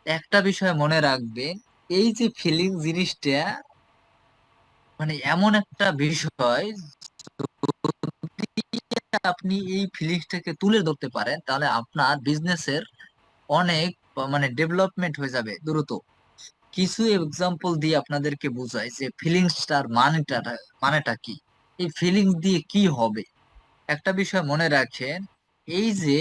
একটা বিষয় মনে রাখবেন, এই যে ফিলিং জিনিসটা মানে এমন একটা বিষয়, আপনি এই ফিলিংসটাকে তুলে ধরতে পারেন তাহলে আপনার বিজনেসের অনেক মানে ডেভেলপমেন্ট হয়ে যাবে দ্রুত। কিছু এক্সাম্পল দিয়ে আপনাদেরকে বোঝাই যে ফিলিংসটার মানেটা কি, এই ফিলিংস দিয়ে কি হবে। একটা বিষয় মনে রাখেন, এই যে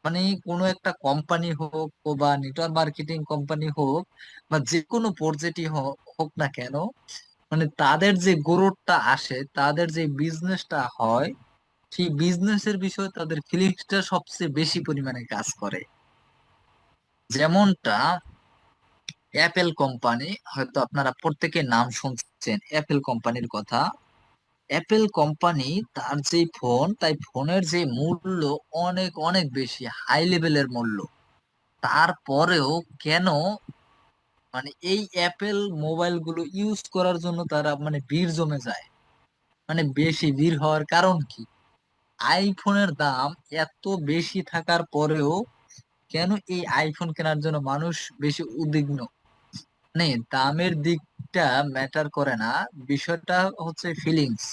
মানে কোনো একটা কোম্পানি হোক বা নেটওয়ার্ক মার্কেটিং কোম্পানি হোক বা যে কোনো পর্যায়ে হোক হোক না কেন, মানে তাদের যে গ্রোথটা আসে, তাদের যে বিজনেসটা হয়, সেই বিজনেসের বিষয়ে তাদের ফিলিংসটা সবচেয়ে বেশি পরিমাণে কাজ করে। যেমনটা অ্যাপেল কোম্পানি, হয়তো আপনারা প্রত্যেকে নাম শুনছেন অ্যাপেল কোম্পানির কথা। অ্যাপেল কোম্পানি তার যে ফোন, তাই ফোনের যে মূল্য অনেক অনেক বেশি হাই লেভেলের মূল্য, তারপরেও কেন মানে এই অ্যাপেল মোবাইল গুলো ইউজ করার জন্য তারা মানে ভিড় জমে যায়। মানে বেশি ভিড় হওয়ার কারণ কি? আইফোনের দাম এত বেশি থাকার পরেও কেন এই আইফোন কেনার জন্য মানুষ বেশি উদ্বিগ্ন? মানে দামের দিকটা ম্যাটার করে না, বিষয়টা হচ্ছে ফিলিংস,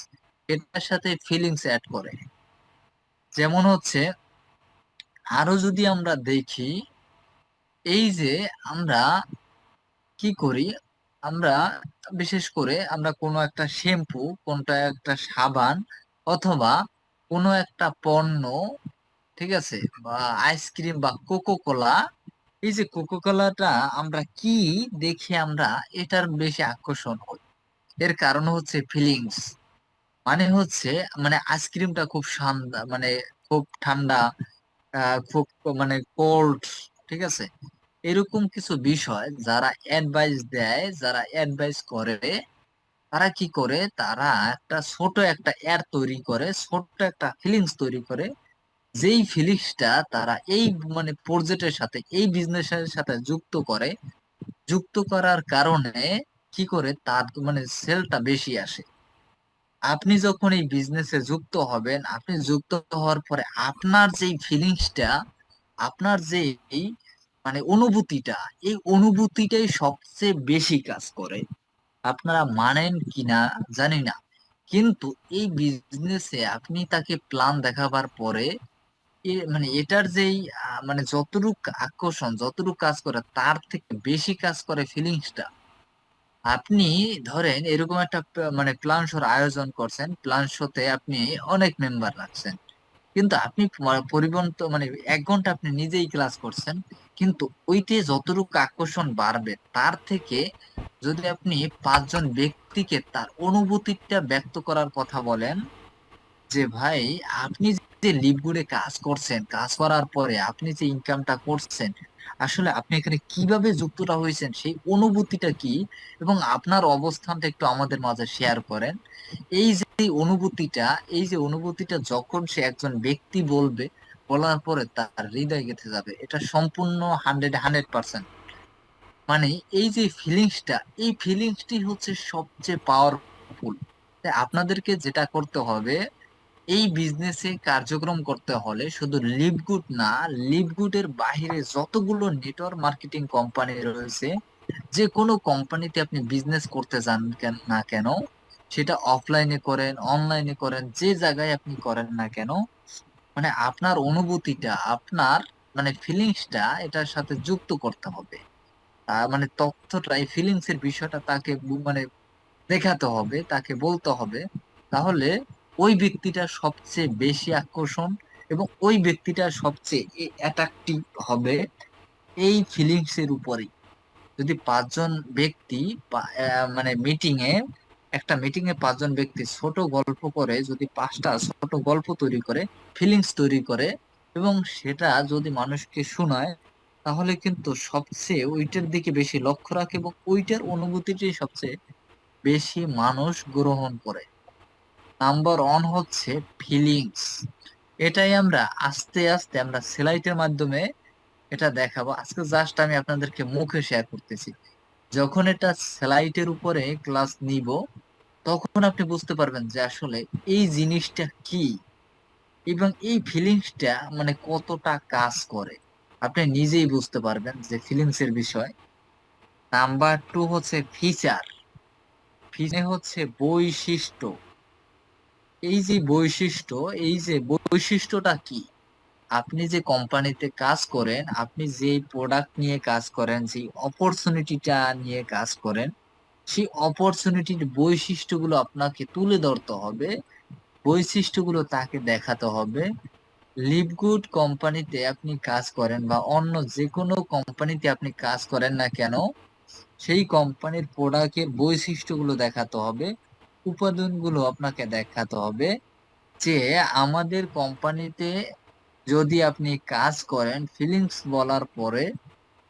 এটার সাথে ফিলিংস অ্যাড করে। যেমন হচ্ছে আরো যদি আমরা দেখি, এই যে আমরা কি করি, আমরা বিশেষ করে আমরা কোনো একটা শ্যাম্পু, কোনটা একটা সাবান, অথবা কোনো একটা পণ্য, ঠিক আছে, বা আইসক্রিম বা কোকো কোলা, এই যে কোকো কোলাটা আমরা কি দেখে আমরা এটার বেশি আকর্ষণ হই? এর কারণ হচ্ছে ফিলিংস। মানে হচ্ছে মানে আইসক্রিমটা খুব ঠান্ডা, মানে খুব ঠান্ডা, খুব মানে কোল্ড, ঠিক আছে, এরকম কিছু বিষয় যারা অ্যাডভাইস দেয়, যারা অ্যাডভাইস করে, তারা কি করে, তারা একটা ছোট একটা অ্যাড তৈরি করে, ছোট্ট একটা ফিলিংস তৈরি করে, যেই ফিলিংসটা তারা এই মানে প্রজেক্টের সাথে, এই বিজনেসের সাথে যুক্ত করে। যুক্ত করার কারণে কি করে তার মানে সেলটা বেশি আসে। আপনি যখন এই বিজনেসে যুক্ত হবেন, আপনি যুক্ত হওয়ার পরে আপনার যেই ফিলিংসটা, আপনার যে এই মানে অনুভূতিটা, এই অনুভূতিটাই সবচেয়ে বেশি কাজ করে। আপনারা মানেন কিনা জানি না, কিন্তু এই বিজনেসে আপনি তাকে প্ল্যান দেখাবার পরে মানে এটার যেই মানে যতটুক আকর্ষণ, যতটুক কাজ করে তার থেকে বেশি কাজ করে ফিলিংসটা। আপনি ধরেন এরকম একটা মানে প্ল্যান শোর আয়োজন করছেন, প্ল্যান শোতে আপনি অনেক মেম্বার রাখছেন, কিন্তু আপনি পরিবহন তো মানে 1 ঘন্টা আপনি নিজেই ক্লাস করছেন, কিন্তু ওইতে যতটুকু আকর্ষণ বাড়বে তার থেকে যদি আপনি 5 জন ব্যক্তিকে তার অনুভূতিটা ব্যক্ত করার কথা বলেন, যে ভাই আপনি যে লিভগুলো কাজ করছেন, কাজ করার পরে আপনি যে ইনকামটা করছেন, আসলে আপনি এখানে কিভাবে যুক্তটা হয়েছেন, সেই অনুভূতিটা কি, এবং আপনার অবস্থানটা একটু আমাদের মাঝে শেয়ার করেন। এই যে অনুভূতিটা, এই যে অনুভূতিটা যখন সে একজন ব্যক্তি বলবে, বলার পরে তার হৃদয় গেঁথে যাবে, এটা সম্পূর্ণ 100% মানে এই যে ফিলিংসটা, এই ফিলিংসটি হচ্ছে সবচেয়ে পাওয়ারফুল। আপনাদেরকে যেটা করতে হবে, এই বিজনেসে কার্যক্রম করতে হলে শুধু লিভগুড না, লিভগুডের বাহিরে যতগুলো নেটওয়ার্ক মার্কেটিং কোম্পানি রয়েছে, যে কোনো কোম্পানিতে আপনি বিজনেস করতে যান না কেন, সেটা অফলাইনে করেন, অনলাইনে করেন, যে জায়গায় আপনি করেন না কেন, মানে আপনার অনুভূতিটা, আপনার মানে ফিলিংসটা এটার সাথে যুক্ত করতে হবে। মানে তথ্যটা, এই ফিলিংস এর বিষয়টা তাকে মানে দেখাতে হবে, তাকে বলতে হবে। তাহলে ওই ব্যক্তিটা সবচেয়ে বেশি আকর্ষণ এবং ওই ব্যক্তিটা সবচেয়ে অ্যাট্রাকটিভ হবে এই ফিলিংস এর উপরেই। যদি 5 জন ব্যক্তি মানে মিটিং এ, একটা মিটিং এ 5 জন ব্যক্তি ছোট গল্প করে, যদি 5টা ছোট গল্প তৈরি করে, ফিলিংস তৈরি করে, এবং সেটা যদি মানুষকে শোনায়, তাহলে কিন্তু সবচেয়ে ওইটার দিকে বেশি লক্ষ্য রাখে এবং ওইটার অনুভূতিটি সবচেয়ে বেশি মানুষ গ্রহণ করে। নাম্বার 1 হচ্ছে ফিলিংস। এটাই আমরা আস্তে আস্তে আমরা স্লাইডের মাধ্যমে এটা দেখাবো। আজকে জাস্ট আমি আপনাদেরকে মুখে শেয়ার করতেছি, যখন এটা স্লাইডের উপরে ক্লাস নিব, তখন আপনি বুঝতে পারবেন যে আসলে এই জিনিসটা কি এবং এই ফিলিংসটা মানে কতটা কাজ করে। আপনি নিজেই বুঝতে পারবেন যে ফিলিংস এর বিষয়। নাম্বার টু হচ্ছে ফিচার। ফিচার হচ্ছে বৈশিষ্ট্য। এই যে বৈশিষ্ট্য, এই যে বৈশিষ্ট্যটা কি? আপনি যে কোম্পানিতে কাজ করেন, আপনি যে প্রোডাক্ট নিয়ে কাজ করেন, যে অপরচুনিটিটা নিয়ে কাজ করেন, সেই অপরচুনিটির বৈশিষ্ট্যগুলো আপনাকে তুলে ধরতে হবে, বৈশিষ্ট্যগুলো তাকে দেখাতে হবে। লিভগুড কোম্পানিতে আপনি কাজ করেন বা অন্য যে কোনো কোম্পানিতে আপনি কাজ করেন না কেন, সেই কোম্পানির প্রোডাক্টের বৈশিষ্ট্যগুলো দেখাতে হবে, উপাদানগুলো আপনাকে দেখাতে হবে। যে আমাদের কোম্পানিতে যদি আপনি কাজ করেন, ফিলিংস বলার পরে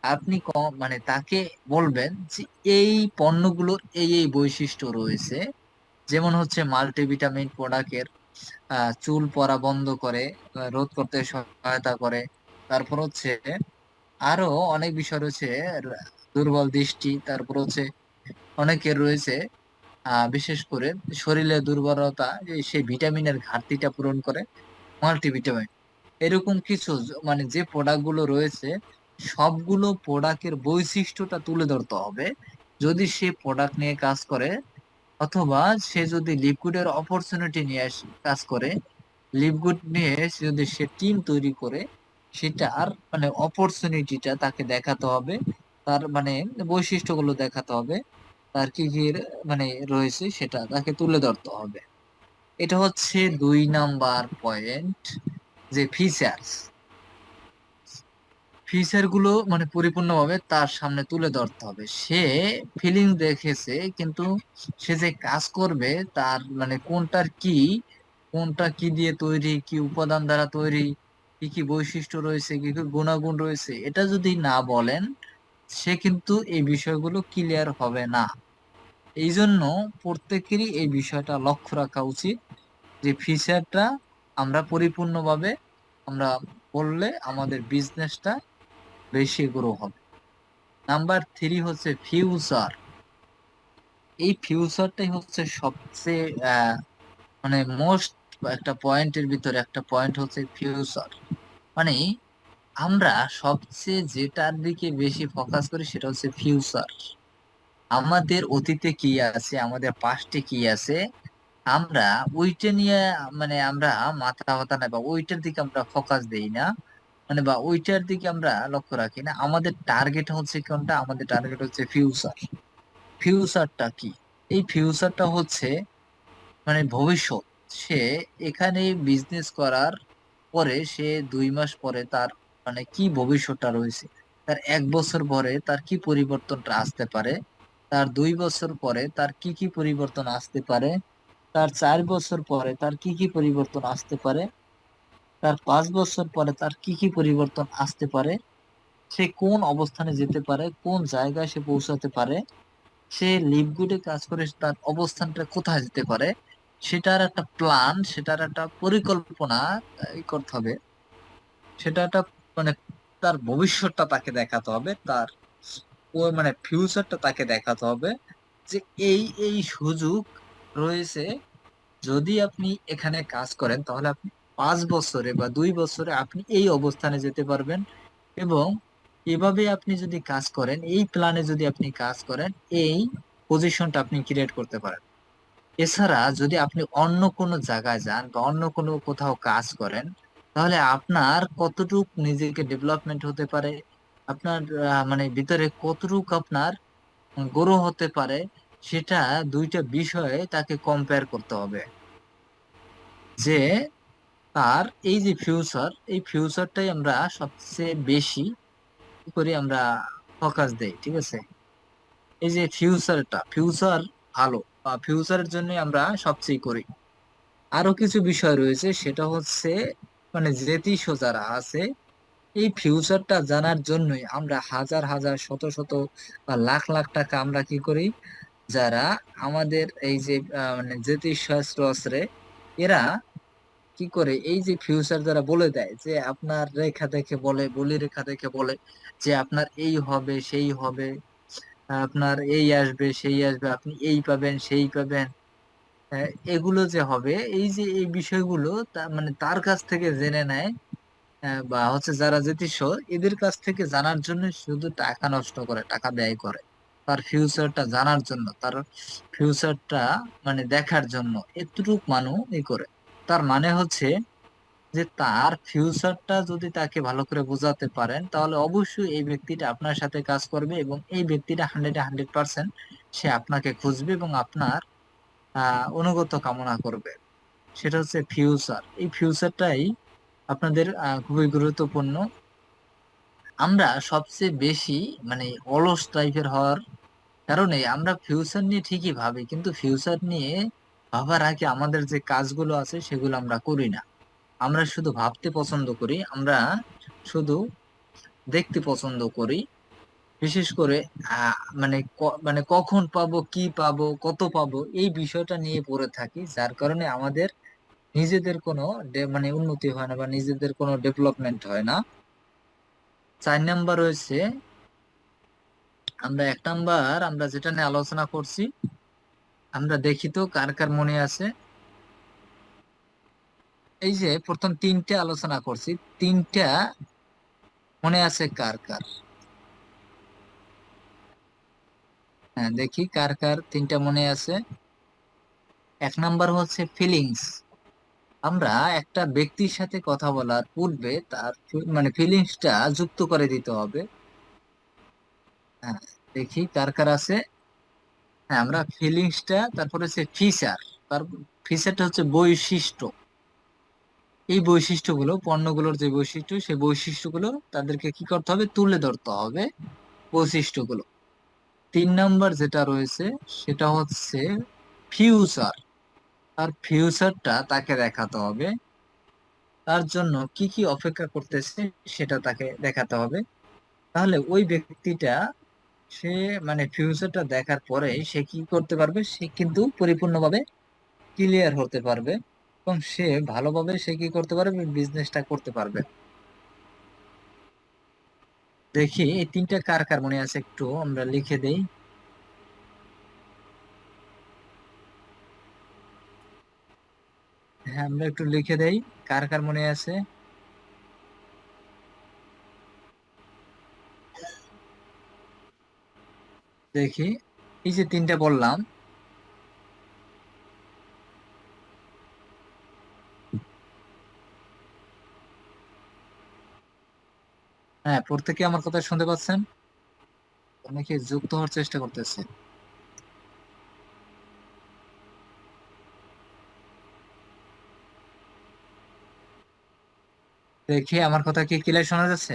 আপনি মানে তাকে বলবেন যে এই পণ্যগুলোর এই এই বৈশিষ্ট্য রয়েছে। যেমন হচ্ছে মাল্টিভিটামিন প্রোডাক্টের চুল পড়া বন্ধ করে, রোধ করতে সহায়তা করে। তারপর হচ্ছে আরো অনেক বিষয় রয়েছে, দুর্বল দৃষ্টি, তারপর হচ্ছে অনেকের রয়েছে বিশেষ করে শরীরে দুর্বলতা, সেই ভিটামিনের ঘাটতিটা পূরণ করে মাল্টিভিটামিন। এরকম কিছু মানে যে প্রোডাক্ট গুলো রয়েছে, সবগুলো প্রোডাক্টের বৈশিষ্ট্যটা তুলে ধরতে হবে যদি সে প্রোডাক্ট নিয়ে কাজ করে। অথবা সে যদি লিকুইডের অপরচুনিটি নিয়ে কাজ করে, লিকুইড নিয়ে যদি সে টিম তৈরি করে, সেটার মানে অপরচুনিটিটা তাকে দেখাতে হবে, তার মানে বৈশিষ্ট্যগুলো দেখাতে হবে, তার কি কি মানে রয়েছে সেটা তাকে তুলে ধরতে হবে। এটা হচ্ছে 2 নাম্বার পয়েন্ট, যে ফিচার্স। ফিচার গুলো মানে পরিপূর্ণভাবে তার সামনে তুলে ধরতে হবে। সে ফিলিং দেখেছে, কিন্তু সে যে কাজ করবে তার মানে কোনটার কি, কোনটা কি দিয়ে তৈরি, কি উপাদান দ্বারা তৈরি, কি কি বৈশিষ্ট্য রয়েছে, কি কি গুণাগুণ রয়েছে, এটা যদি না বলেন, সে কিন্তু এই বিষয়গুলো ক্লিয়ার হবে না। এই জন্য প্রত্যেকেরই এই বিষয়টা লক্ষ্য রাখা উচিত যে ফিচারটা আমরা পরিপূর্ণভাবে আমরা বললে আমাদের বিজনেসটা বেশি গ্রো হবে। নাম্বার থ্রি হচ্ছে ফিউচার। এই ফিউচারটাই হচ্ছে সবচেয়ে মানে মোস্ট একটা পয়েন্টের ভিতরে একটা পয়েন্ট হচ্ছে ফিউচার। মানে আমরা সবচেয়ে যেটার দিকে বেশি ফোকাস করি সেটা হচ্ছে ফিউচার। আমাদের অতীতে কি আছে, আমাদের পাস্টে কি আছে, আমরা ওইটা নিয়ে মানে আমরা মাথা ব্যথা না বা ওইটার দিকে আমরা ফোকাস দেই না, মানে বা ওইটার দিকে আমরা লক্ষ্য রাখি না। আমাদের টার্গেট হচ্ছে কোনটা? আমাদের টার্গেট হচ্ছে ফিউচার। ফিউচারটা কি? এই ফিউচারটা হচ্ছে মানে ভবিষ্যৎ। সে এখানে বিজনেস করার পরে, সে 2 মাস পরে তার মানে কি ভবিষ্যৎটা রয়েছে, তার 1 বছর পরে তার কি পরিবর্তনটা আসতে পারে, তার 2 বছর পরে তার কি কি পরিবর্তন আসতে পারে, তার 4 বছর পরে তার কি কি পরিবর্তন আসতে পারে, তার 5 বছর পরে তার কি কি পরিবর্তন আসতে পারে, সে কোন অবস্থানে যেতে পারে, কোন জায়গায় সে পৌঁছাতে পারে, সে লিভগুডে কাজ করে তার অবস্থানটা কোথায় যেতে পারে, সেটার একটা প্ল্যান, সেটার একটা পরিকল্পনা করতে হবে। সেটা একটা মানে তার ভবিষ্যৎটা তাকে দেখাতে হবে, তার ও মানে ফিউচারটা তাকে দেখাতে হবে যে এই এই সুযোগ রয়েছে। যদি আপনি এখানে কাজ করেন তাহলে আপনি 5 বছরে বা 2 বছরে আপনি এই অবস্থানে যেতে পারবেন। এবং এভাবে আপনি যদি কাজ করেন, এই প্ল্যানে যদি আপনি কাজ করেন, এই পজিশনটা আপনি ক্রিয়েট করতে পারেন। এছাড়া যদি আপনি অন্য কোনো জায়গায় যান বা অন্য কোনো কোথাও কাজ করেন, তাহলে আপনার কতটুক নিজেকে ডেভেলপমেন্ট হতে পারে, আপনার মানে ভিতরে কতটুক আপনার গ্রো হতে পারে, সেটা দুইটা বিষয়ে তাকে কম্পেয়ার করতে হবে। যে তার এই যে ফিউচার, এই ফিউচারটাই আমরা সবচেয়ে বেশি কি করি, আমরা ফোকাস দেই, ঠিক আছে? এই যে ফিউচারটা, ফিউচার ভালো বা ফিউচারের জন্য আমরা সবচেয়ে করি। আরো কিছু বিষয় রয়েছে, সেটা হচ্ছে মানে জ্যোতিষ যারা আছে, এই ফিউচারটা জানার জন্যই আমরা হাজার হাজার শত শত বা লাখ লাখ টাকা আমরা কি করি, যারা আমাদের এই যে মানে জ্যোতিষ শাস্ত্র আছে, এরা কি করে এই যে ফিউচার যারা বলে দেয়, যে আপনার রেখা দেখে বলে, বলি রেখা দেখে বলে যে আপনার এই হবে সেই হবে, আপনার এই আসবে সেই আসবে, আপনি এই পাবেন সেই পাবেন, এগুলো যে হবে, এই যে এই বিষয়গুলো মানে তার কাছ থেকে জেনে নেয়। বা হচ্ছে যারা জ্যোতিষ, এদের কাছ থেকে জানার জন্য শুধু টাকা নষ্ট করে, টাকা ব্যয় করে তার ফিউচারটা জানার জন্য, তার ফিউচারটা মানে দেখার জন্য এতটুক মানুষ করে। তার মানে হচ্ছে যে তার ফিউচারটা যদি তাকে ভালো করে বোঝাতে পারেন, তাহলে অবশ্যই এই ব্যক্তিটা আপনার সাথে কাজ করবে, এবং এই ব্যক্তিটা 100% সে আপনাকে খুঁজবে এবং আপনার অনুগত কামনা করবে। সেটা হচ্ছে ফিউচার। এই ফিউচারটাই আপনাদের খুবই গুরুত্বপূর্ণ। আমরা সবচেয়ে বেশি মানে অলস টাইপের হওয়ার কারণে আমরা ফিউচার নিয়ে ঠিকই ভাবি, কিন্তু ফিউচার নিয়ে ভাবার আগে আমাদের যে কাজগুলো আছে সেগুলো আমরা করি না। আমরা শুধু ভাবতে পছন্দ করি, আমরা শুধু দেখতে পছন্দ করি। বিশেষ করে মানে কখন পাবো, কি পাবো, কত পাবো, এই বিষয়টা নিয়ে পড়ে থাকি, যার কারণে আমাদের নিজেদের কোনো মানে উন্নতি হয় না বা নিজেদের কোনো ডেভেলপমেন্ট হয় না। 4 নাম্বার রয়েছে, আমরা 1 নাম্বার আমরা যেটা নিয়ে আলোচনা করছি, আমরা দেখি তো কার কার মনে আছে। এই যে প্রথম 3টে আলোচনা করছি, 3টা মনে আছে কার কার? হ্যাঁ, দেখি কার কার 3টা মনে আছে। 1 নাম্বার হচ্ছে ফিলিংস। আমরা একটা ব্যক্তির সাথে কথা বলার পূর্বে তার মানে ফিলিংসটা যুক্ত করে দিতে হবে। হ্যাঁ, দেখি কার কার আছে। হ্যাঁ, আমরা ফিলিংসটা, তারপরে হচ্ছে ফিচার। তার ফিচারটা হচ্ছে বৈশিষ্ট্য। এই বৈশিষ্ট্যগুলো, পণ্যগুলোর যে বৈশিষ্ট্য, সেই বৈশিষ্ট্যগুলো তাদেরকে কি করতে হবে, তুলে ধরতে হবে বৈশিষ্ট্যগুলো। 3 নাম্বার যেটা রয়েছে সেটা হচ্ছে ফিউচার। তার ফিউচারটা তাকে দেখাতে হবে, তার জন্য কি কি অপেক্ষা করতেছে সেটা তাকে দেখাতে হবে। তাহলে ওই ব্যক্তিটা, সে মানে ফিউচারটা দেখার পরে সে কি করতে পারবে, সে কিন্তু পরিপূর্ণভাবে ক্লিয়ার হতে পারবে, এবং সে ভালোভাবে সে কি করতে পারবে, বিজনেসটা করতে পারবে। দেখি এই 3টা কার কার মনে আছে, একটু আমরা লিখে দেই। হ্যাঁ, আমরা একটু লিখে দেই কার কার মনে আছে। দেখি, এই যে 3টা বললাম, হ্যাঁ প্রত্যেকে আমার কথা শুনতে পাচ্ছেন? অনেকে যুক্ত হওয়ার চেষ্টা করতেছে। দেখি আমার কথা কি ক্লিয়ার শোনা যাচ্ছে?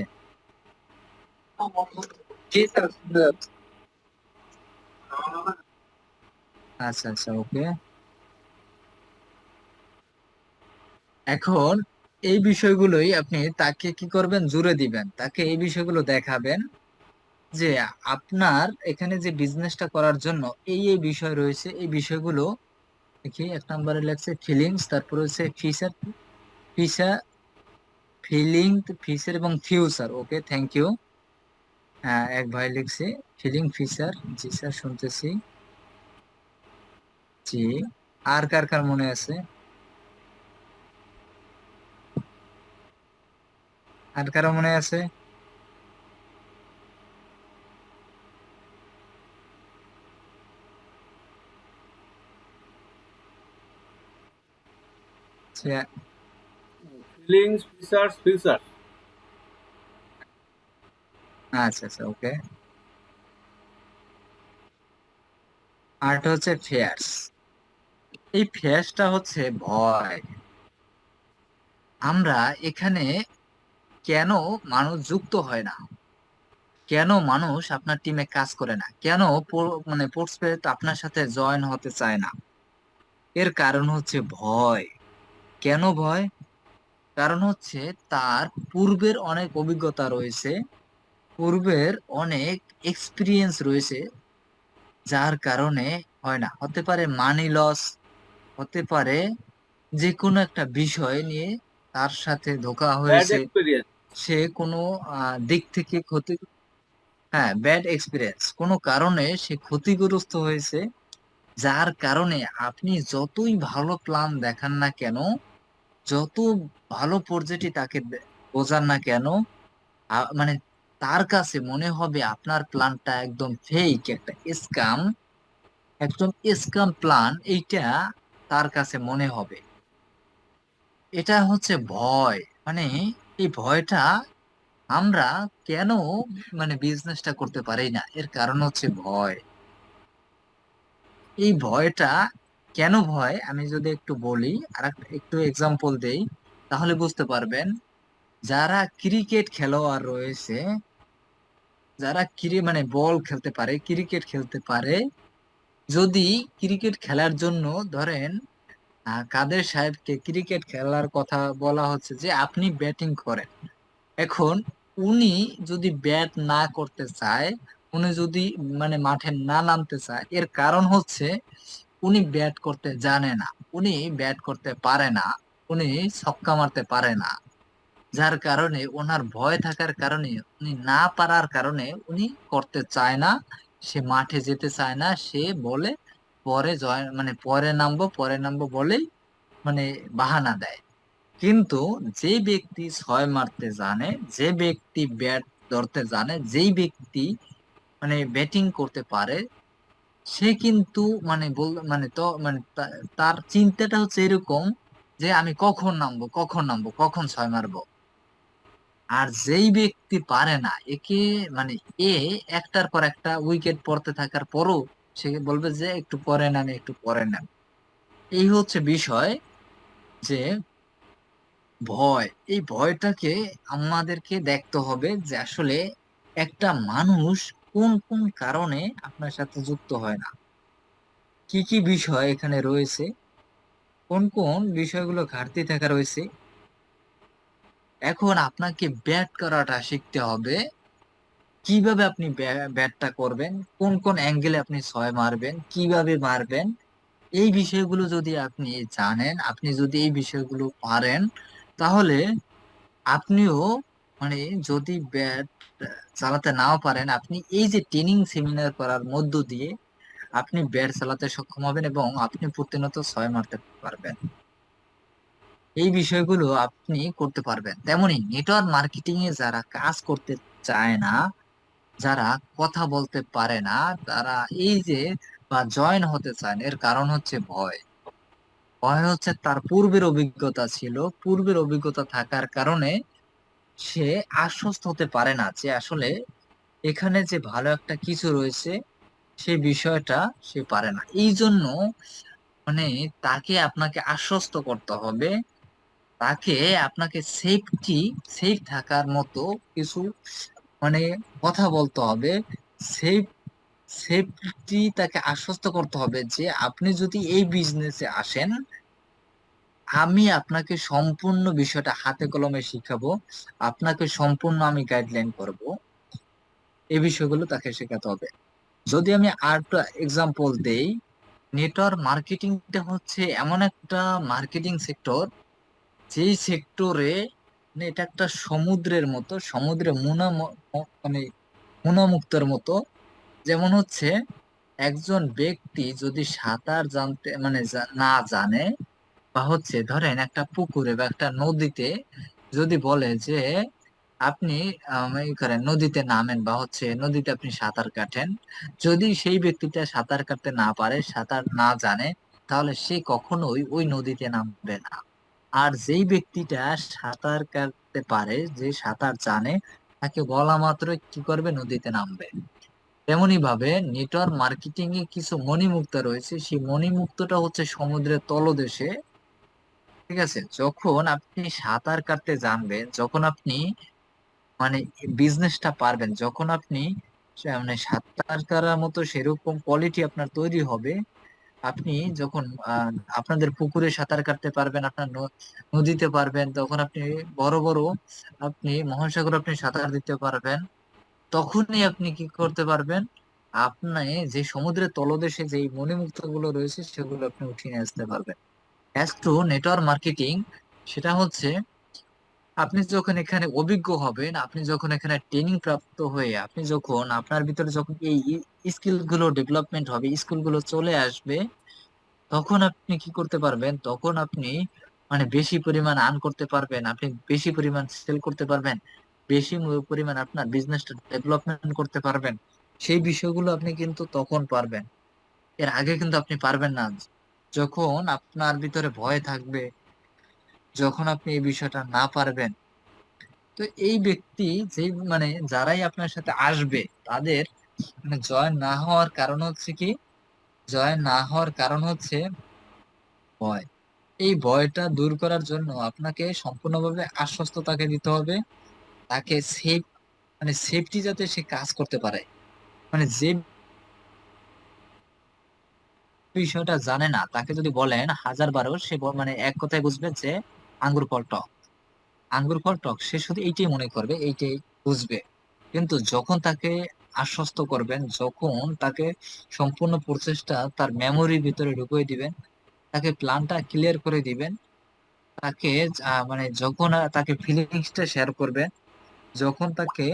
জি স্যার, শুনতে যাচ্ছি। আচ্ছা আচ্ছা, ওকে। এখন এই বিষয়গুলোই আপনি তাকে কি করবেন, জুড়ে দিবেন, তাকে এই বিষয়গুলো দেখাবেন যে আপনার এখানে যে বিজনেসটা করার জন্য এই এই বিষয় রয়েছে, এই বিষয়গুলো। দেখি 1 নাম্বারে লেখছে ফিলিংস, তারপর হচ্ছে ফিচার, ফিচার, ফিলিং, ফিচার এবং ফিউচার। Okay, thank you. হ্যাঁ, এক ভাই লিখছে ফিলিং, ফিচার। জি স্যার, শুনতেছি। জি, আর কার কার মনে আছে? আর কারো মনে আছে? আচ্ছা ফিলিংস, ফিচার্স, ফিউচার। আচ্ছা, ওকে। আরটা হচ্ছে ফেয়ার্স। এই ফেয়ার্সটা হচ্ছে ভয়। আমরা এখানে কেন মানুষ যুক্ত হয় না, কেন মানুষ আপনার টিমে কাজ করে না, কেন মানে পোর্টসপেট আপনার সাথে জয়েন হতে চায় না, এর কারণ হচ্ছে ভয়। কেন ভয়? কারণ হচ্ছে তার পূর্বের অনেক অভিজ্ঞতা রয়েছে, পূর্বের অনেক এক্সপিরিয়েন্স রয়েছে, যার কারণে হয় না। হতে পারে মানি লস, হতে পারে যে কোনো একটা বিষয় নিয়ে তার সাথে ধোঁকা ব্যাড হয়েছে, এক্সপিরিয়েন্স। সে কোনো দিক থেকে ক্ষতি, হ্যাঁ ব্যাড এক্সপিরিয়েন্স, কোনো কারণে সে ক্ষতিগ্রস্ত হয়েছে, যার কারণে আপনি যতই ভালো প্ল্যান দেখান না কেন, যত ভালো প্রজেক্টই তাকে বোঝান না কেন? মানে তার কাছে মনে হবে আপনার প্ল্যানটা একদম ফেক, একটা স্ক্যাম, একদম স্ক্যাম প্ল্যান, এইটা তার কাছে মনে হবে। এটা হচ্ছে ভয়। মানে এই ভয়টা আমরা কেন মানে বিজনেসটা করতে পারি না, এর কারণ হচ্ছে ভয়। এই ভয়টা কেন ভয়, আমি যদি একটু বলি আর একটু এক্সাম্পল দেই, তাহলে বুঝতে পারবেন। যারা ক্রিকেট খেলোয়াড় রয়েছে, যারা মানে বল খেলতে পারে, ক্রিকেট খেলতে পারে, যদি ক্রিকেট খেলার জন্য ধরেন কাদের সাহেবকে ক্রিকেট খেলার কথা বলা হচ্ছে যে আপনি ব্যাটিং করেন, এখন উনি যদি ব্যাট না করতে চায়, উনি যদি মানে মাঠে না নামতে চায়, এর কারণ হচ্ছে উনি ব্যাট করতে জানে না, উনি ব্যাট করতে পারে না, উনি ছক্কা মারতে পারে না। যার কারণে ওনার ভয় থাকার কারণে, উনি না পারার কারণে উনি করতে চায় না, সে মাঠে যেতে চায় না, সে বলে পরে জয় মানে পরে নামবো পরে নামবো বলেই মানে বাহানা দেয়। কিন্তু যে ব্যক্তি ছয় মারতে জানে, যে ব্যক্তি ব্যাট ধরতে জানে, যেই ব্যক্তি মানে ব্যাটিং করতে পারে, সে কিন্তু মানে মানে তো মানে তার চিন্তাটা হচ্ছে এরকম যে আমি কখন নামবো কখন নামবো কখন ছয় মারবো। আর যেই ব্যক্তি পারে না, একে মানে এ একটার পর একটা উইকেট পড়তে থাকার পরও সে বলবে যে একটু পরে নামে একটু পরে নামে। এই হচ্ছে বিষয়, যে ভয়। এই ভয়টাকে আমাদেরকে দেখতে হবে যে আসলে একটা মানুষ কোন কোন কারণে আপনার সাথে যুক্ত হয় না, কি কি বিষয় এখানে রয়েছে, কোন কোন বিষয়গুলো ঘাটতি থাকা রয়েছে। এখন আপনাকে ব্যাট করাটা শিখতে হবে, কিভাবে আপনি ব্যাটটা করবেন, কোন কোন অ্যাঙ্গেলে আপনি ছয় মারবেন, কিভাবে মারবেন। এই বিষয়গুলো যদি আপনি জানেন, আপনি যদি এই বিষয়গুলো পারেন, তাহলে আপনিও মানে যদি ব্যাট চালাতে নাও পারেন, আপনি এই যে ট্রেনিং সেমিনার করার মধ্য দিয়ে আপনি ব্যাট চালাতে সক্ষম হবেন এবং আপনি প্রতিনিয়ত ছয় মারতে পারবেন। এই বিষয়গুলো আপনি করতে পারবেন। তেমনি নেটওয়ার্ক মার্কেটিং এ যারা কাজ করতে চায় না, যারা কথা বলতে পারে না, তারা এই যে বা জয়েন হতে চান, এর কারণ হচ্ছে ভয়। ভয় হচ্ছে তার পূর্বের অভিজ্ঞতা ছিল, পূর্বের অভিজ্ঞতা থাকার কারণে সে আশ্বস্ত হতে পারে না যে আসলে এখানে যে ভালো একটা কিছু রয়েছে, সেই বিষয়টা সে পারে না। এই জন্য মানে তাকে আপনাকে আশ্বস্ত করতে হবে, তাকে আপনাকে সেফ থাকার মতো কিছু মানে কথা বলতে হবে। সেফ সেফটি তাকে আশ্বস্ত করতে হবে যে আপনি যদি এই বিজনেসে আসেন, আমি আপনাকে সম্পূর্ণ বিষয়টা হাতে কলমে শিখাবো, আপনাকে সম্পূর্ণ আমি গাইডলাইন করব। এই বিষয়গুলো তাকে শেখাতে হবে। যদি আমি আর একটা এক্সাম্পল দেই, নেটওয়ার্ক মার্কেটিংটা হচ্ছে এমন একটা মার্কেটিং সেক্টর, যেই সেক্টরে মানে এটা একটা সমুদ্রের মতো, সমুদ্রে মানে মুক্তার মতো। যেমন হচ্ছে একজন ব্যক্তি যদি সাঁতার জানতে মানে না জানে, বা হচ্ছে ধরেন একটা পুকুরে বা একটা নদীতে যদি বলে যে আপনি এই করেন নদীতে নামেন, বা হচ্ছে নদীতে আপনি সাঁতার কাটেন, যদি সেই ব্যক্তিটা সাঁতার কাটতে না পারে, সাঁতার না জানে, তাহলে সে কখনোই ওই নদীতে নামবে না। আর যেই ব্যক্তিটা সাঁতার কাটতে পারে, যে সাঁতার জানে, তাকে বলা মাত্রই কি করবে, নদীতে নামবে। তেমনি ভাবে নেটওয়ার্ক মার্কেটিং এ কিছু মণিমুক্তা রয়েছে, সেই মণিমুক্তটা হচ্ছে সমুদ্রের তলদেশে। ঠিক আছে, যখন আপনি সাঁতার কাটতে জানবেন, যখন আপনি মানে বিজনেসটা পারবেন, যখন আপনি মানে সাঁতার কাটার মতো সেরকম কোয়ালিটি আপনার তৈরি হবে, আপনি যখন আহ, আপনাদের পুকুরে সাঁতার কাটতে পারবেন, আপনার নদীতে পারবেন, তখন আপনি বড় বড় আপনি মহাসাগর আপনি সাঁতার দিতে পারবেন, তখনই আপনি কি করতে পারবেন, আপনি যে সমুদ্রের তলদেশে যে মণিমুক্ত গুলো রয়েছে সেগুলো আপনি উঠিয়ে নিয়ে আসতে পারবেন। অ্যাজ টু নেটওয়ার্ক মার্কেটিং, সেটা হচ্ছে আপনি যখন এখানে অভিজ্ঞ হবেন, আপনি যখন এখানে ট্রেনিং প্রাপ্ত হয়ে, আপনি যখন আপনার ভিতরে যখন এই স্কিল গুলো ডেভেলপমেন্ট হবে, স্কিল গুলো চলে আসবে, তখন আপনি কি করতে পারবেন, তখন আপনি মানে বেশি পরিমাণ আর্ন করতে পারবেন, আপনি বেশি পরিমাণ সেল করতে পারবেন, বেশি পরিমাণ আপনার বিজনেসটা ডেভেলপমেন্ট করতে পারবেন, সেই বিষয়গুলো আপনি কিন্তু তখন পারবেন। এর আগে কিন্তু আপনি পারবেন না। যখন আপনার ভিতরে ভয় থাকবে, যখন আপনি এই বিষয়টা না পারবেন, তো এই ব্যক্তি যে মানে যারাই আপনার সাথে আসবে তাদের মানে জয়েন না হওয়ার কারণ হচ্ছে কি, জয়েন না হওয়ার কারণ হচ্ছে ভয়। এই ভয়টা দূর করার জন্য আপনাকে সম্পূর্ণভাবে আশ্বস্ততাকে দিতে হবে, তাকে সেফ মানে সেফটি যাতে সে কাজ করতে পারে। মানে যে বিষয়টা জানে না তাকে যদি বলেন 1000 বারও, সে মানে এক কথায় বুঝবে যে আঙ্গুর ফল টক, আঙ্গুর ফল টক, সে শুধু এইটাই মনে করবে, এইটাই বুঝবে। কিন্তু যখন তাকে আশ্বস্ত করবেন, যখন তাকে সম্পূর্ণ প্রসেসটা তার মেমোরির ভিতরে ঢুকিয়ে দিবেন, তাকে প্ল্যানটা ক্লিয়ার করে দিবেন, তাকে মানে যখন তাকে ফিলিংসটা শেয়ার করবেন, যখন তাকে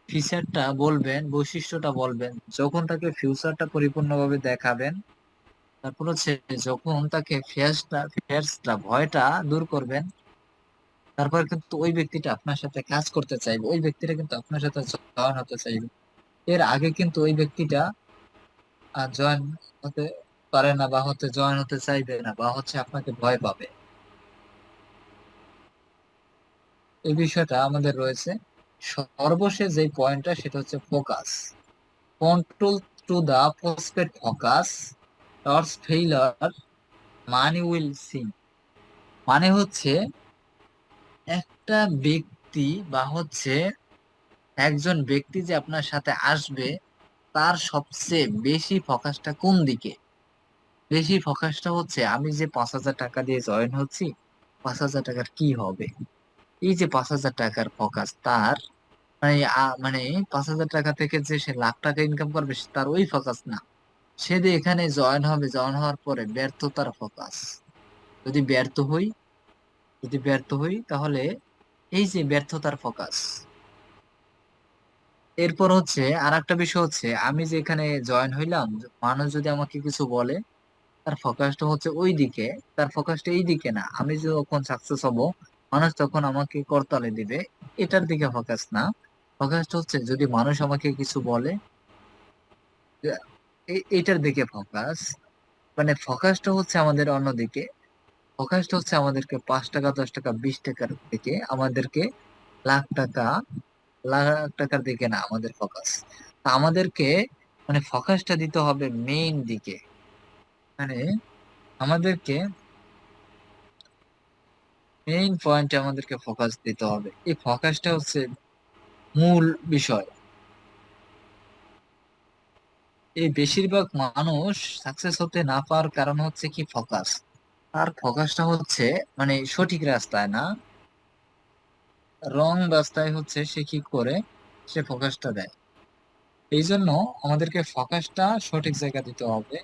ফিচারটা বলবেন, বৈশিষ্ট্যটা বলবেন, যখন তাকে ফিউচারটা পরিপূর্ণভাবে দেখাবেন, তারপর হচ্ছে যখন তাকে ফিয়ার্সটা ভয়টা দূর করবেন, তারপর কিন্তু ওই ব্যক্তিটা আপনার সাথে কাজ করতে চাইবে, ওই ব্যক্তিটা কিন্তু আপনার সাথে জয়েন হতে চাইবে। এর আগে কিন্তু ওই ব্যক্তিটা জয়েন হতে পারে না, বা হচ্ছে জয়েন হতে চাইবে না, বা হচ্ছে আপনাকে ভয় পাবে। এই বিষয়টা আমাদের রয়েছে। সর্বশেষ যে পয়েন্টটা সেটা হচ্ছে focus. Control to the prospect focus torch failure, money will sing. মানে হচ্ছে একটা ব্যক্তি বা হচ্ছে একজন ব্যক্তি যে আপনার সাথে আসবে, তার সবচেয়ে বেশি ফোকাসটা কোন দিকে? বেশি ফোকাসটা হচ্ছে আমি যে 5000 টাকা দিয়ে জয়েন হচ্ছি, 5000 টাকার কি হবে? এই যে 5000 টাকার ফোকাস তার, মানে মানে 5000 টাকা থেকে যে সে লাখ টাকা ইনকাম করবে তার ওই ফোকাস না। সে যে এখানে জয়েন হবে, জয়েন হওয়ার পরে ব্যর্থতার ফোকাস। যদি ব্যর্থ হই, যদি ব্যর্থ হই তাহলে এই যে ব্যর্থতার ফোকাস। এরপর হচ্ছে আর একটা বিষয় হচ্ছে, আমি যে এখানে জয়েন হইলাম, মানুষ যদি আমাকে কিছু বলে, তার ফোকাসটা হচ্ছে ওই দিকে, তার ফোকাসটা এই দিকে না। আমি যখন সাকসেস হব, মানুষ তখন আমাকে করতালি দিবে, এটার দিকে ফোকাস না। ফোকাসটা হচ্ছে যদি মানুষ আমাকে কিছু বলে, যে এটার দিকে ফোকাস। মানে ফোকাসটা হচ্ছে আমাদের অন্যদিকে। ফোকাসটা হচ্ছে আমাদেরকে 5 টাকা, 10 টাকা, 20 টাকার দিকে, আমাদেরকে লাখ টাকা, লাখ টাকার দিকে না আমাদের ফোকাস। আমাদেরকে মানে ফোকাসটা দিতে হবে মেইন দিকে। মানে আমাদেরকে মেইন পয়েন্টে আমাদেরকে ফোকাস দিতে হবে। এই ফোকাসটা হচ্ছে মূল বিষয়। এই বেশিরভাগ মানুষ সাকসেস হতে না পারার কারণ হচ্ছে কি ফোকাস। আর ফোকাসটা হচ্ছে মানে সঠিক রাস্তায় না, রং রাস্তায় হচ্ছে সে কি করে, সে ফোকাসটা দেয়। এই জন্য আমাদেরকে ফোকাসটা সঠিক জায়গা দিতে হবে।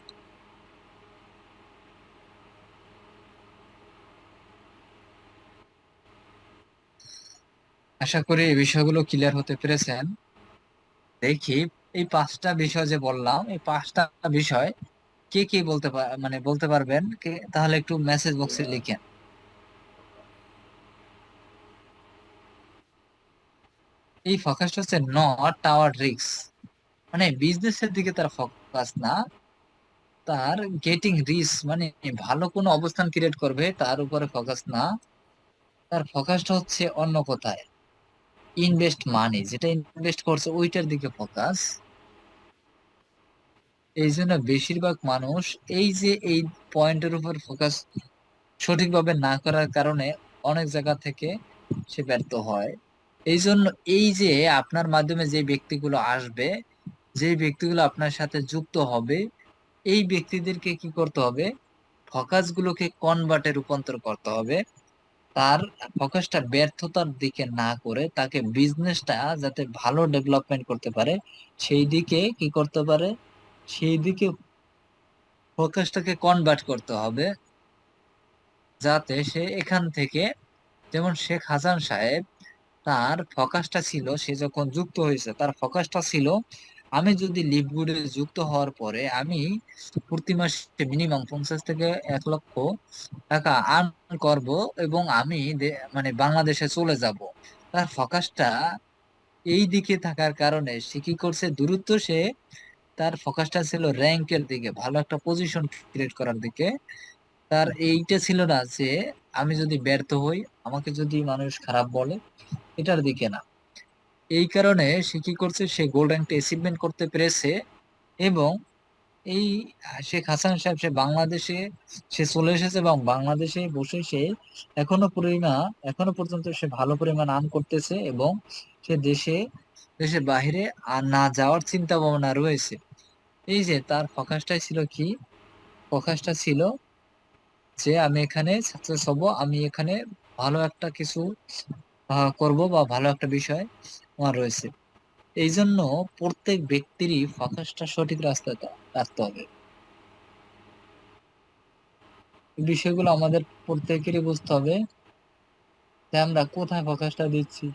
আশা করি এই বিষয়গুলো ক্লিয়ার হতে পেরেছেন। দেখি এই 5টা বিষয় যে বললাম, এই 5টা বিষয় কে কে মানে বলতে পারবেন কে, তাহলে একটু মেসেজ বক্সে লিখেন। এই ফোকাসটা হচ্ছে নট টাওয়ার রিস্ক, মানে বিজনেসের দিকে তার ফোকাস না, তার গেটিং রিস্ক মানে ভালো কোনো অবস্থান ক্রিয়েট করবে তার উপরে ফোকাস না, তার ফোকাসটা হচ্ছে অন্য কোথায়, ইনভেস্ট মানি যেটা ইনভেস্ট করছে ওইটার দিকে ফোকাস। এই জন্য বেশিরভাগ মানুষ এই যে এই পয়েন্টের উপর ফোকাস সঠিকভাবে না করার কারণে অনেক জায়গা থেকে সে ব্যর্থ হয়। এই জন্য এই যে আপনার মাধ্যমে যে ব্যক্তিগুলো আসবে, যে ব্যক্তিগুলো আপনার সাথে যুক্ত হবে, এই ব্যক্তিদেরকে কি করতে হবে, ফোকাস গুলোকে কনভার্টে রূপান্তর করতে হবে। তার ফোকাসটা ব্যর্থতার দিকে না করে তাকে বিজনেসটা যাতে ভালো ডেভেলপমেন্ট করতে পারে সেই দিকে কি করতে পারে, সেই দিকে ফোকাসটাকে কনভার্ট করতে হবে, যাতে সে এখান থেকে, যেমন শেখ হাসান সাহেব, তার ফোকাসটা ছিল, সে যখন যুক্ত হয়েছে তার ফোকাসটা ছিল আমি যদি লিভগুডে যুক্ত হওয়ার পরে আমি প্রতি মাসে মিনিমাম 50 থেকে 1 লক্ষ টাকা আর্ন করব, এবং আমি মানে বাংলাদেশে চলে যাব। তার ফোকাসটা এই দিকে থাকার কারণে সে কি করছে, দ্রুত সে তার ফোকাসটা ছিল র্যাঙ্কের দিকে, ভালো একটা পজিশন ক্রিয়েট করার দিকে। তার এইটা ছিল না যে আমি যদি ব্যর্থ হই, আমাকে যদি মানুষ খারাপ বলে, এটার দিকে না। এই কারণে সে কি করছে, সে গোল্ড র্যাঙ্কটা অ্যাচিভমেন্ট করতে পেরেছে। এবং এই শেখ হাসান সাহেব সে বাংলাদেশে সে চলে এসেছে, এবং বাংলাদেশে বসে সে এখনো পর্যন্ত সে ভালো পরিমাণ আর্ন করতেছে, এবং সে দেশের বাইরে আর না যাওয়ার চিন্তা ভাবনা রয়েছে। এই যে তার ফোকাসটাই ছিল কি, ফোকাসটা ছিল যে আমি এখানে সাকসেস হব, আমি এখানে ভালো একটা কিছু করব, বা ভালো একটা বিষয় আমার রয়েছে। এই জন্য প্রত্যেক ব্যক্তিরই ফোকাসটা সঠিক রাস্তায় রাখতে হবে। এই বিষয়গুলো আমাদের প্রত্যেকেরই বুঝতে হবে যে আমরা কোথায় ফোকাসটা দিচ্ছি।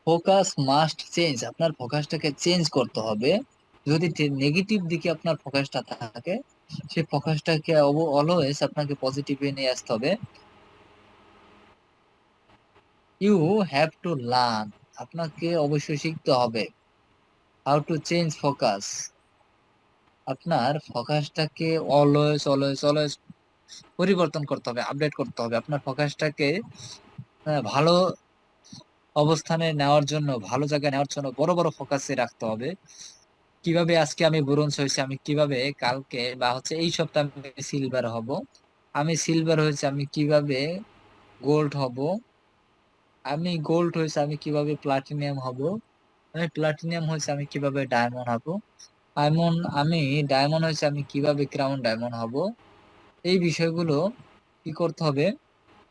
ফোকাস মাস্ট চেঞ্জ, আপনার ফোকাসটাকে চেঞ্জ করতে হবে। যদি নেগেটিভ দিকে আপনার ফোকাসটা থাকে, সেই ফোকাসটাকে অলওয়েজ আপনাকে পজিটিভে নিয়ে আসতে হবে। ইউ হ্যাভ টু লার্ন, আপনাকে অবশ্যই শিখতে হবে হাউ টু চেঞ্জ ফোকাস। আপনার ফোকাসটাকে অলওয়েজ অলওয়েজ অলওয়েজ পরিবর্তন করতে হবে, আপডেট করতে হবে। আপনার ফোকাসটাকে ভালো অবস্থানে নেওয়ার জন্য, ভালো জায়গায় নেওয়ার জন্য বড় বড় ফোকাসে রাখতে হবে। কিভাবে আজকে আমি ব্রোঞ্জ হয়েছি, আমি কিভাবে কালকে বা হচ্ছে এই সপ্তাহে আমি সিলভার হব, আমি সিলভার হয়েছে আমি কিভাবে গোল্ড হব, আমি গোল্ড হয়েছে আমি কিভাবে প্লাটিনিয়াম হব, আমি প্লাটিনিয়াম হয়েছে আমি কিভাবে ডায়মন্ড হব, আমি ডায়মন্ড হয়েছে আমি কিভাবে ক্রাউন ডায়মন্ড হব। এই বিষয়গুলো কি করতে হবে,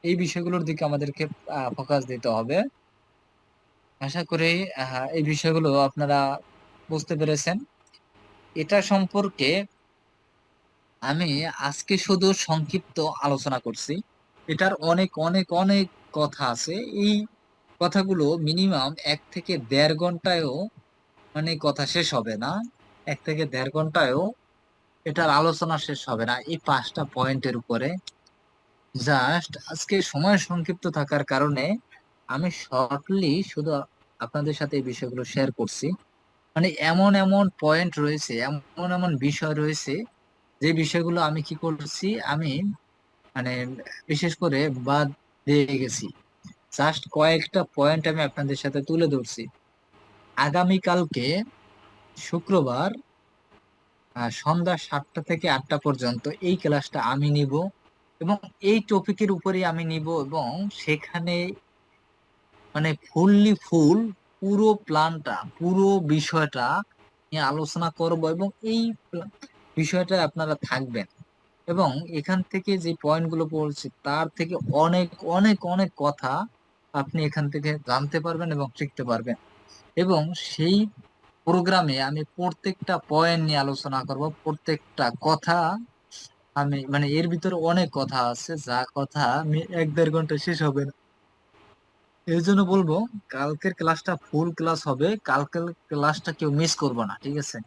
এই বিষয়গুলোর দিকে আমাদেরকে ফোকাস দিতে হবে। আশা করি এই বিষয়গুলো আপনারা বুঝতে পেরেছেন। এটা সম্পর্কে আমি আজকে শুধু সংক্ষিপ্ত আলোচনা করছি, এটার অনেক অনেক অনেক কথা আছে। এই কথাগুলো মিনিমাম 1 থেকে 1.5 ঘন্টায়ও মানে কথা শেষ হবে না। 1 থেকে 1.5 ঘন্টায়ও এটার আলোচনা শেষ হবে না এই 5টা পয়েন্টের উপরে। জাস্ট আজকে সময় সংক্ষিপ্ত থাকার কারণে আমি শর্টলি শুধু আপনাদের সাথে এই বিষয়গুলো শেয়ার করছি। মানে এমন এমন পয়েন্ট রয়েছে, এমন এমন বিষয় রয়েছে, যে বিষয়গুলো আমি কি করছি, আমি মানে বিশেষ করে বাদ দিয়ে গেছি। জাস্ট কয়েকটা পয়েন্ট আমি আপনাদের সাথে তুলে ধরছি। আগামীকালকে শুক্রবার সন্ধ্যা 7টা থেকে 8টা পর্যন্ত এই ক্লাসটা আমি নিব, এবং এই টপিকের উপরে আমি নিব, এবং সেখানে মানে পুরো প্ল্যানটা, পুরো বিষয়টা নিয়ে আলোচনা করব, এবং এই বিষয়টা আপনারা থাকবেন। এবং এখান থেকে যে পয়েন্টগুলো পড়ছি তার থেকে অনেক অনেক অনেক কথা আপনি এখান থেকে জানতে পারবেন এবং শিখতে পারবেন। এবং সেই প্রোগ্রামে আমি প্রত্যেকটা পয়েন্ট নিয়ে আলোচনা করব, প্রত্যেকটা কথা আমি মানে এর ভিতরে অনেক কথা আছে, যা কথা আমি 1-1.5 ঘন্টা শেষ হবে না। এই জন্য বলবো কালকের ক্লাসটা ফুল ক্লাস হবে, কালকের ক্লাসটা কেউ মিস করবো না, ঠিক আছে?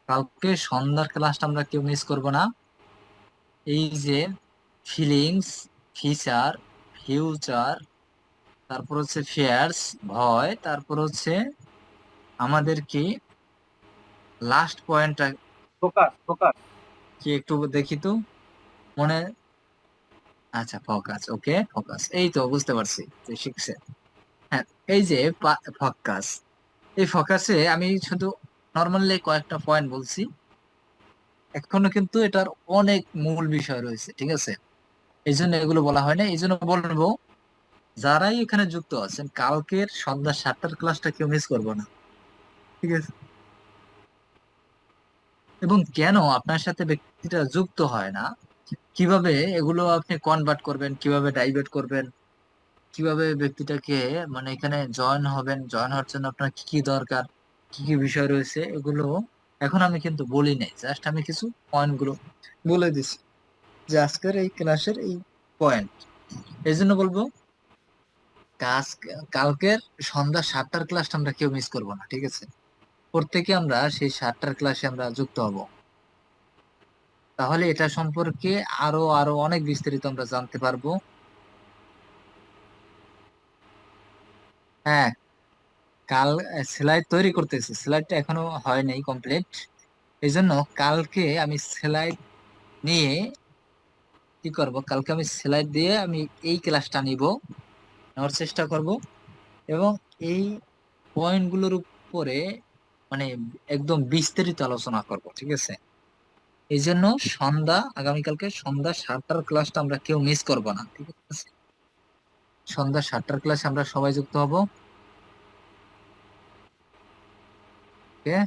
কালকে সন্ধ্যার ক্লাসটা আমরা কেউ মিস করব না। এই যে ফিলিংস, ফিচার, ফিউচার, তারপর হচ্ছে ফেয়ার্স, ভয়, তারপর হচ্ছে আমাদের কি লাস্ট পয়েন্টটা ফোকাস ফোকাস। কি একটু দেখি তো মনে। আচ্ছা, ফোকাস, ওকে ফোকাস, এই তো বুঝতে পারছি যে শিখছে। হ্যাঁ, এই যে ফোকাস, এই ফোকাসে আমি শুধু নর্মালি কয়েকটা পয়েন্ট বলছি, এখনো কিন্তু এটার অনেক মূল বিষয় রয়েছে, ঠিক আছে? এই জন্য এগুলো বলা হয় না। এই জন্য বলবো যারাই এখানে যুক্ত আছেন, কালকের সন্ধ্যা 7টার ক্লাসটা কেউ মিস করবো না, ঠিক আছে? এবং কেন আপনার সাথে ব্যক্তিটা যুক্ত হয় না, কিভাবে এগুলো আপনি কনভার্ট করবেন, কিভাবে ডাইভার্ট করবেন, কিভাবে ব্যক্তিটাকে মানে এখানে জয়েন হবেন, জয়েন হওয়ার জন্য আপনার কি কি দরকার, কি কি বিষয় রয়েছে, এগুলো এখন আমি কিন্তু বলি নাই, জাস্ট আমি কিছু পয়েন্ট গুলো বলে দিছি যে আজকের এই ক্লাসের এই পয়েন্ট। এই জন্য বলবো কাজ কালকের সন্ধ্যা 7টার ক্লাসটা আমরা কেউ মিস করব না, ঠিক আছে? প্রত্যেকে আমরা সেই 7টার ক্লাসে আমরা যুক্ত হব। তাহলে এটা সম্পর্কে আরো আরো অনেক বিস্তারিত আমরা জানতে পারবো। হ্যাঁ, কাল স্লাইড তৈরি করতেছি, স্লাইডটা এখনো হয় নাই কমপ্লিট। এই জন্য কালকে আমি স্লাইড নিয়ে কি করব, কালকে আমি স্লাইড দিয়ে আমি এই ক্লাসটা নিব, নেওয়ার চেষ্টা করব, এবং এই পয়েন্ট গুলোর উপরে মানে একদম বিস্তারিত আলোচনা করব, ঠিক আছে? এই জন্য আগামীকালকে সন্ধ্যা 7টার ক্লাসটা আমরা কেউ মিস করব না, ঠিক আছে? সন্ধ্যা 7টার ক্লাসে আমরা সবাই যুক্ত হব। ওকে।